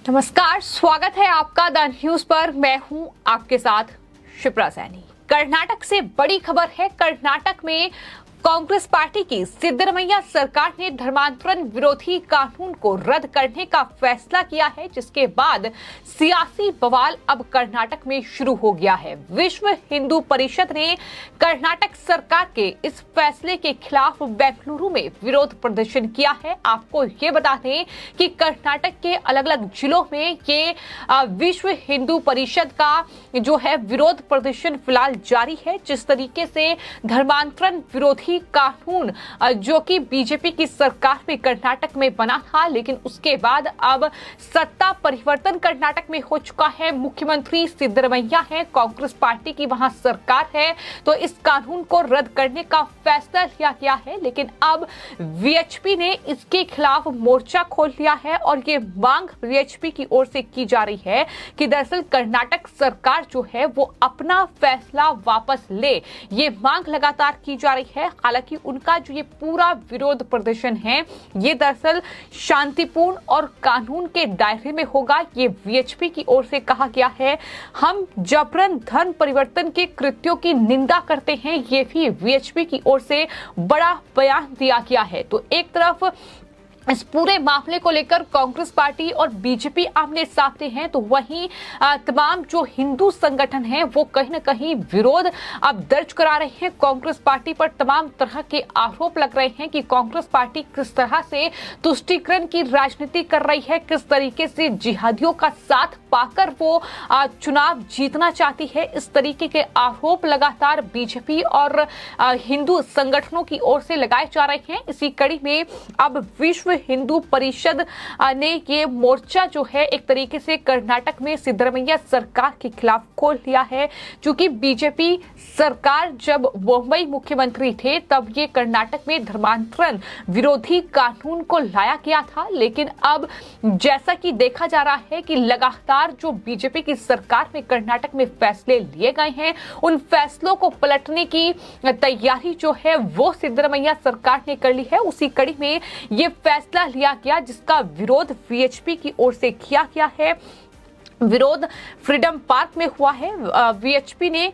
नमस्कार, स्वागत है आपका द न्यूज पर। मैं हूं आपके साथ शिप्रा सैनी। कर्नाटक से बड़ी खबर है। कर्नाटक में कांग्रेस पार्टी की सिद्धरमैया सरकार ने धर्मांतरण विरोधी कानून को रद्द करने का फैसला किया है, जिसके बाद सियासी बवाल अब कर्नाटक में शुरू हो गया है। विश्व हिंदू परिषद ने कर्नाटक सरकार के इस फैसले के खिलाफ बेंगलुरु में विरोध प्रदर्शन किया है। आपको ये बता दें कि कर्नाटक के अलग अलग जिलों में ये विश्व हिंदू परिषद का जो है विरोध प्रदर्शन फिलहाल जारी है। जिस तरीके से धर्मांतरण विरोधी कानून जो कि बीजेपी की सरकार में कर्नाटक में बना था, लेकिन उसके बाद अब सत्ता परिवर्तन कर्नाटक में हो चुका है। मुख्यमंत्री सिद्धरमैया है, कांग्रेस पार्टी की वहां सरकार है, तो इस कानून को रद्द करने का फैसला लिया गया है। लेकिन अब वीएचपी ने इसके खिलाफ मोर्चा खोल लिया है और ये मांग वीएचपी की ओर से की जा रही है कि दरअसल कर्नाटक सरकार जो है वो अपना फैसला वापस ले। ये मांग लगातार की जा रही है। हालांकि उनका जो ये पूरा विरोध प्रदर्शन है ये दरअसल शांतिपूर्ण और कानून के दायरे में होगा, ये वीएचपी की ओर से कहा गया है। हम जबरन धर्म परिवर्तन के कृत्यों की निंदा करते हैं, ये भी वीएचपी की ओर से बड़ा बयान दिया गया है। तो एक तरफ इस पूरे मामले को लेकर कांग्रेस पार्टी और बीजेपी आमने सामने हैं, तो वहीं तमाम जो हिंदू संगठन हैं वो कहीं न कहीं विरोध अब दर्ज करा रहे हैं। कांग्रेस पार्टी पर तमाम तरह के आरोप लग रहे हैं कि कांग्रेस पार्टी किस तरह से तुष्टीकरण की राजनीति कर रही है, किस तरीके से जिहादियों का साथ पाकर वो चुनाव जीतना चाहती है। इस तरीके के आरोप लगातार बीजेपी और हिंदू संगठनों की ओर से लगाए जा रहे हैं। इसी कड़ी में अब विश्व हिंदू परिषद ने ये मोर्चा जो है एक तरीके से कर्नाटक में सिद्धरमैया सरकार के खिलाफ खोल लिया है। क्योंकि बीजेपी सरकार जब मुंबई मुख्यमंत्री थे तब ये कर्नाटक में धर्मांतरण विरोधी कानून को लाया गया था, लेकिन अब जैसा कि देखा जा रहा है कि लगातार जो बीजेपी की सरकार में कर्नाटक में फैसले लिए गए हैं, उन फैसलों को पलटने की तैयारी जो है वो सिद्धरमैया सरकार ने कर ली है। उसी कड़ी में ये फैसला लिया गया जिसका विरोध वीएचपी की ओर से किया गया है। विरोध फ्रीडम पार्क में हुआ है। वीएचपी ने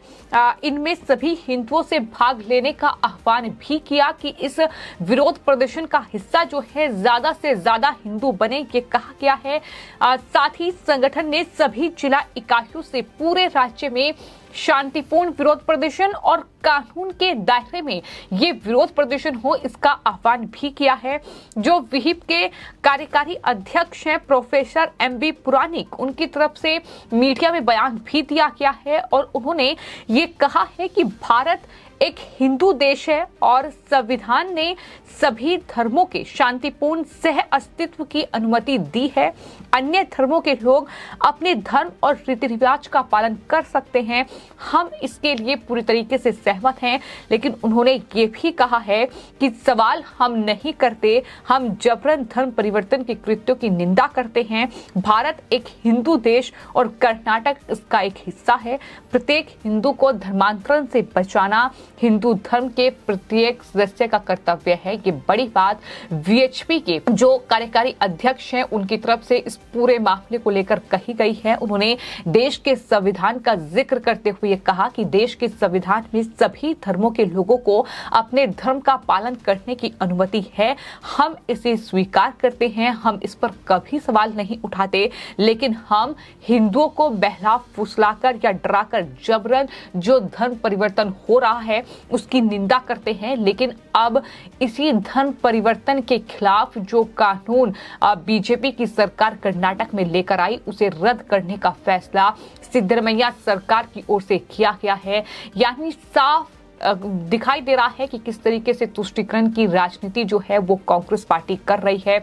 इनमें सभी हिंदुओं से भाग लेने का आह्वान भी किया कि इस विरोध प्रदर्शन का हिस्सा जो है ज्यादा से ज्यादा हिंदू बने, ये कहा गया है। साथ ही संगठन ने सभी जिला इकाइयों से पूरे राज्य में शांतिपूर्ण विरोध प्रदर्शन और कानून के दायरे में ये विरोध प्रदर्शन हो, इसका आह्वान भी किया है। जो विहिप के कार्यकारी अध्यक्ष हैं प्रोफेसर एमबी पुराणिक, उनकी तरफ से मीडिया में बयान भी दिया गया है और उन्होंने ये कहा है कि भारत एक हिंदू देश है और संविधान ने सभी धर्मों के शांतिपूर्ण सह अस्तित्व की अनुमति दी है। अन्य धर्मों के लोग अपने धर्म और रीति रिवाज का पालन कर सकते हैं, हम इसके लिए पूरी तरीके से सहमत हैं। लेकिन उन्होंने ये भी कहा है कि सवाल हम नहीं करते, हम जबरन धर्म परिवर्तन के कृत्यों की निंदा करते हैं। भारत एक हिंदू देश और कर्नाटक इसका एक हिस्सा है। प्रत्येक हिंदू को धर्मांतरण से बचाना हिंदू धर्म के प्रत्येक सदस्य का कर्तव्य है। ये बड़ी बात वीएचपी के जो कार्यकारी अध्यक्ष हैं उनकी तरफ से इस पूरे मामले को लेकर कही गई है। उन्होंने देश के संविधान का जिक्र करते हुए कहा कि देश के संविधान में सभी धर्मों के लोगों को अपने धर्म का पालन करने की अनुमति है, हम इसे स्वीकार करते हैं, हम इस पर कभी सवाल नहीं उठाते। लेकिन हम हिंदुओं को बहला फुसलाकर या डराकर जबरन जो धर्म परिवर्तन हो रहा है उसकी निंदा करते हैं। लेकिन अब इसी धर्म परिवर्तन के खिलाफ जो कानून बीजेपी की सरकार कर्नाटक में लेकर आई उसे रद्द करने का फैसला सिद्धरमैया सरकार की ओर से किया गया है। यानी साफ दिखाई दे रहा है कि किस तरीके से तुष्टीकरण की राजनीति जो है वो कांग्रेस पार्टी कर रही है।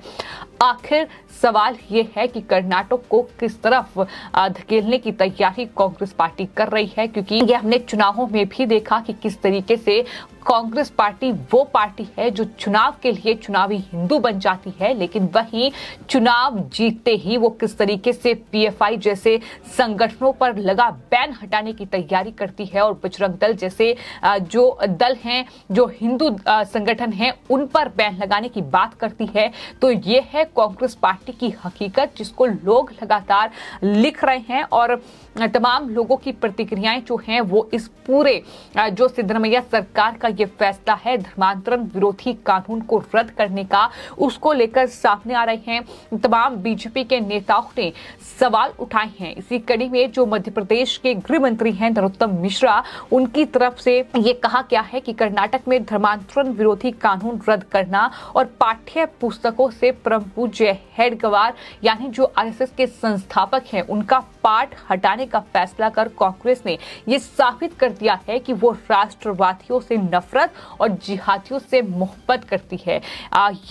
आखिर सवाल ये है कि कर्नाटक को किस तरफ धकेलने की तैयारी कांग्रेस पार्टी कर रही है, क्योंकि ये हमने चुनावों में भी देखा कि किस तरीके से कांग्रेस पार्टी वो पार्टी है जो चुनाव के लिए चुनावी हिंदू बन जाती है, लेकिन वहीं चुनाव जीतते ही वो किस तरीके से पीएफआई जैसे संगठनों पर लगा बैन हटाने की तैयारी करती है और बजरंग दल जैसे जो दल हैं, जो हिंदू संगठन हैं, उन पर बैन लगाने की बात करती है। तो ये है कांग्रेस पार्टी की हकीकत, जिसको लोग लगातार लिख रहे हैं और तमाम लोगों की प्रतिक्रियाएं जो हैं वो इस पूरे जो सिद्धरमैया सरकार का ये फैसला है धर्मांतरण विरोधी कानून को रद्द करने का, उसको लेकर सामने आ रहे हैं। तमाम बीजेपी के नेताओं ने सवाल उठाए हैं। इसी कड़ी में जो मध्य प्रदेश के गृह मंत्री हैं नरोत्तम मिश्रा, उनकी तरफ से ये कहा गया है कि कर्नाटक में धर्मांतरण विरोधी कानून रद्द करना और पाठ्य पुस्तकों से परम पूज्य हेडगेवार यानी जो आरएसएस के संस्थापक हैं उनका पाठ हटाने का फैसला कर कांग्रेस ने यह साबित कर दिया है कि वो राष्ट्रवादियों से नफरत और जिहादियों से मोहब्बत करती है।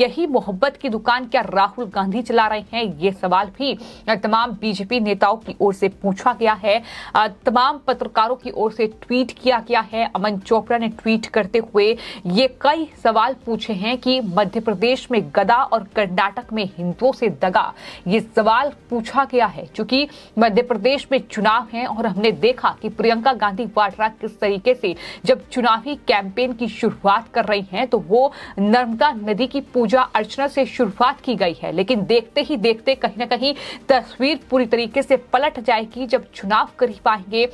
यही मोहब्बत की दुकान क्या राहुल गांधी चला रहे हैं? ये सवाल भी तमाम बीजेपी नेताओं की ओर से पूछा गया है। तमाम पत्रकारों की ओर से ट्वीट किया गया है। अमन चोपड़ा ने ट्वीट करते हुए ये कई सवाल पूछे हैं कि मध्य प्रदेश में गदा और कर्नाटक में हिंदुओं से दगा, ये सवाल पूछा गया है। क्योंकि मध्य प्रदेश में चुनाव है और हमने देखा कि प्रियंका गांधी वाड्रा किस तरीके से जब चुनावी कैंपेन की शुरुआत कर रही हैं तो वो नर्मदा नदी की पूजा अर्चना से शुरुआत की गई है, लेकिन देखते ही देखते कहीं ना कहीं तस्वीर पूरी तरीके से पलट जाएगी जब चुनाव करीब आएंगे।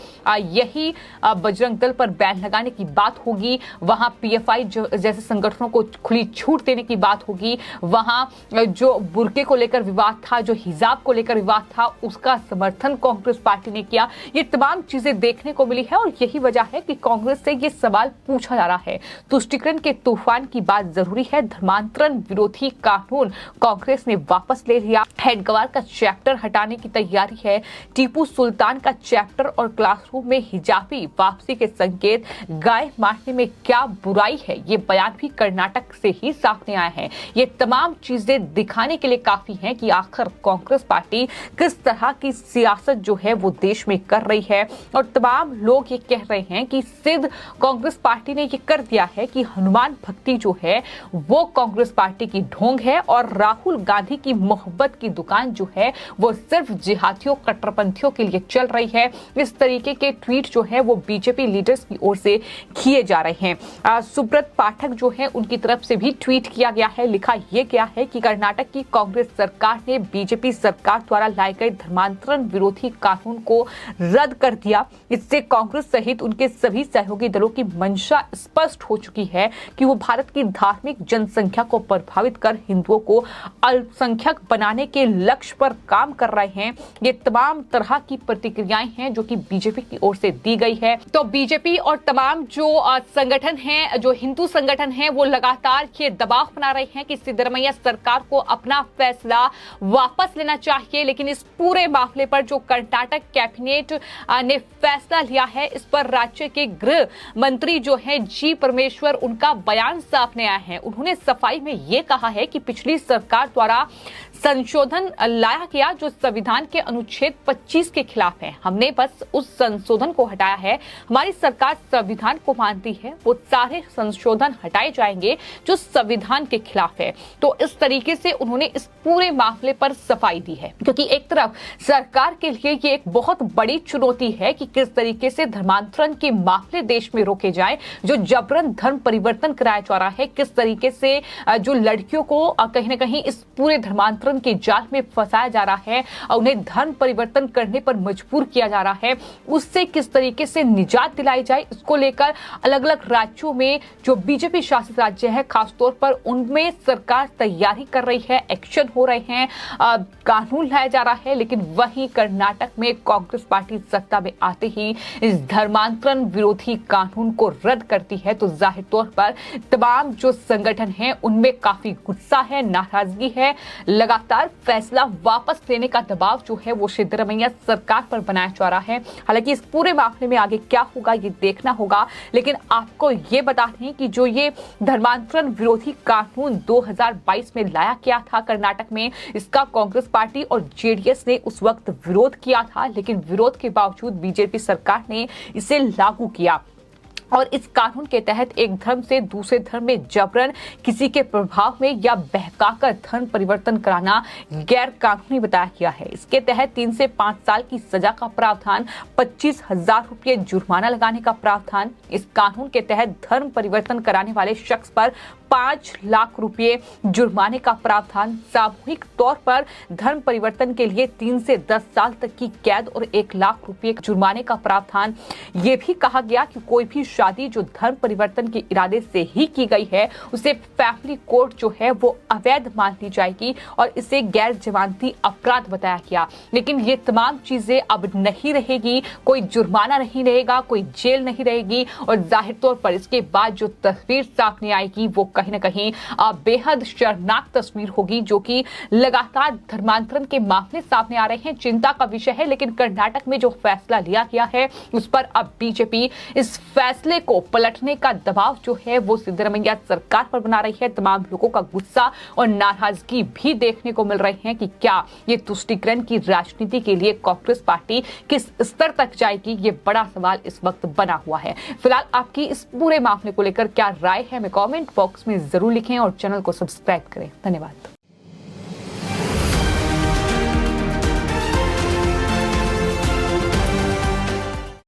यही बजरंग दल पर बैन लगाने की बात होगी, वहां पीएफआई जैसे संगठनों को खुली छूट देने की बात होगी, वहां जो बुर्के को लेकर विवाद था, जो हिजाब को लेकर विवाद था, उसका समर्थन कांग्रेस पार्टी ने किया। ये तमाम चीजें देखने को मिली है और यही वजह है कि कांग्रेस से ये सवाल पूछा जा रहा है। तुष्टीकरण के तूफान की बात जरूरी है। धर्मांतरण विरोधी कानून कांग्रेस ने वापस ले लिया। हेडगेवार का चैप्टर हटाने की तैयारी है। टीपू सुल्तान का चैप्टर और क्लासरूम में हिजाबी वापसी के संकेत। गाय मारने में क्या बुराई है, ये बयान भी कर्नाटक से ही सामने आया है। ये तमाम चीजें दिखाने के लिए काफी हैं कि आखिर कांग्रेस पार्टी किस तरह की सियासत जो है वो देश में कर रही है। और तमाम लोग ये कह रहे हैं कि सिद्ध कांग्रेस पार्टी ने ये कर दिया है कि हनुमान भक्ति जो है वो कांग्रेस पार्टी की ढोंग है और राहुल गांधी की मोहब्बत की दुकान जो है वो सिर्फ जिहादियों कट्टरपंथियों के लिए चल रही है। इस तरीके के ट्वीट जो है वो बीजेपी लीडर्स की ओर से किए जा रहे हैं। सुब्रत पाठक जो है उनकी तरफ से भी ट्वीट किया गया है। लिखा यह गया है कि कर्नाटक की कांग्रेस सरकार ने बीजेपी सरकार द्वारा लाए गए धर्मांतरण विरोधी कानून को रद्द कर दिया। इससे कांग्रेस सहित उनके सभी सहयोगी दलों की मंशा स्पष्ट हो चुकी है कि वो भारत की धार्मिक जनसंख्या को प्रभावित कर हिंदुओं को अल्पसंख्यक बनाने के लक्ष्य पर काम कर रहे हैं। ये तमाम तरह की प्रतिक्रियाएं हैं जो कि बीजेपी की ओर से दी गई है। तो बीजेपी और तमाम जो संगठन हैं, जो हिंदू संगठन हैं, वो लगातार ये दबाव बना रहे हैं कि सिद्धरमैया सरकार को अपना फैसला वापस लेना चाहिए। लेकिन इस पूरे मामले पर जो कर्नाटक कैबिनेट ने फैसला लिया है, इस पर राज्य के गृह मंत्री जो हैं जी परमेश्वर, उनका बयान सामने आया है। उन्होंने सफाई में यह कहा है कि पिछली सरकार द्वारा संशोधन लाया गया जो संविधान के अनुच्छेद 25 के खिलाफ है। हमने बस उस संशोधन को हटाया है। हमारी सरकार संविधान को मानती है, वो सारे संशोधन हटाए जाएंगे जो संविधान के खिलाफ है। तो इस तरीके से उन्होंने इस पूरे मामले पर सफाई दी है, क्योंकि एक तरफ सरकार के लिए ये एक बहुत बड़ी चुनौती है कि किस तरीके से धर्मांतरण के मामले देश में रोके जाएं, जो जबरन धर्म परिवर्तन कराया जा रहा है, किस तरीके से जो लड़कियों को कहीं ना कहीं इस पूरे धर्मांतरण के जाल में फंसाया जा रहा है, उन्हें धर्म परिवर्तन करने पर मजबूर किया जा रहा है, उससे किस तरीके से निजात दिलाई जाए, इसको लेकर अलग अलग राज्यों में जो बीजेपी शासित राज्य है खासतौर पर उनमें सरकार तैयारी कर रही है, एक्शन हो रहे हैं, कानून लाया जा रहा है। लेकिन वहीं कर्नाटक में कांग्रेस पार्टी सत्ता में आते ही इस धर्मांतरण विरोधी कानून को रद्द करती है, तो जाहिर तौर पर तमाम जो संगठन हैं उनमें काफी गुस्सा है, नाराजगी है। लगातार फैसला वापस लेने का दबाव जो है वो सिद्धरमैया सरकार पर बनाया जा रहा है। हालांकि इस पूरे मामले में आगे क्या होगा ये देखना होगा, लेकिन आपको ये बता दें कि जो ये धर्मांतरण विरोधी कानून 2022 में लाया गया था कर्नाटक में, इसका कांग्रेस पार्टी और जेडीएस ने उस वक्त विरोध किया था, लेकिन विरोध के बावजूद बीजेपी सरकार ने इसे लागू किया। और इस कानून के तहत एक धर्म से दूसरे धर्म में जबरन किसी के प्रभाव में या बहकाकर धर्म परिवर्तन कराना गैर कानूनी बताया गया है। इसके तहत 3 से 5 साल की सजा का प्रावधान, 25,000 रुपये जुर्माना लगाने का प्रावधान। इस कानून के तहत धर्म परिवर्तन कराने वाले शख्स पर 5 लाख रुपये जुर्माने का प्रावधान। सामूहिक तौर पर धर्म परिवर्तन के लिए 3 से 10 साल तक की कैद और 1 लाख रुपये जुर्माने का प्रावधान। ये भी कहा गया कि कोई भी शादी जो धर्म परिवर्तन के इरादे से ही की गई है उसे फैमिली कोर्ट जो है वो अवैध मान ली जाएगी और इसे गैर जमानती अपराध बताया गया। लेकिन ये तमाम चीजें अब नहीं रहेगी, कोई जुर्माना नहीं रहेगा, कोई जेल नहीं रहेगी और जाहिर तौर पर इसके बाद जो तस्वीर सामने आएगी वो कहीं ना कहीं बेहद शर्मनाक तस्वीर होगी, जो कि लगातार धर्मांतरण के मामले सामने आ रहे हैं, चिंता का विषय है। लेकिन कर्नाटक में जो फैसला लिया गया है उस पर अब बीजेपी इस फैसले को पलटने का दबाव जो है वो सिद्धरमैया सरकार पर बना रही है। तमाम लोगों का गुस्सा और नाराजगी भी देखने को मिल रही है कि क्या ये तुष्टीकरण की राजनीति के लिए कांग्रेस पार्टी किस स्तर तक जाएगी, ये बड़ा सवाल इस वक्त बना हुआ है। फिलहाल आपकी इस पूरे मामले को लेकर क्या राय है, हमें कमेंट बॉक्स में जरूर लिखें और चैनल को सब्सक्राइब करें। धन्यवाद।